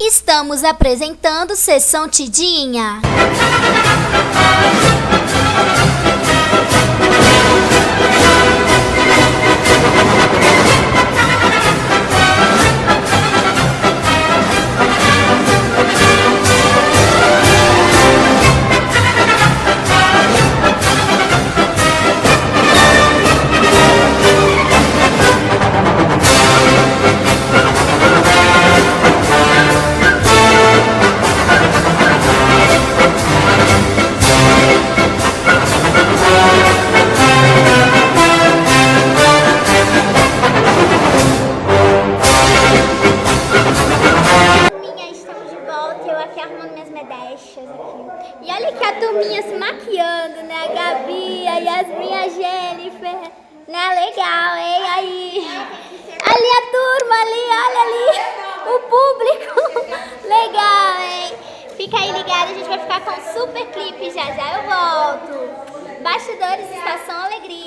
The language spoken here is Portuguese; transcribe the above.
Estamos apresentando Sessão Tidinha. E olha aqui a turminha se maquiando, né? A Gabi, a Yasmin, a Jennifer. Né? Legal, hein? Aí. Ali a turma, ali, olha ali. O público. Legal, hein? Fica aí ligado, a gente vai ficar com um super clipe já já. Eu volto. Bastidores Estação Alegria.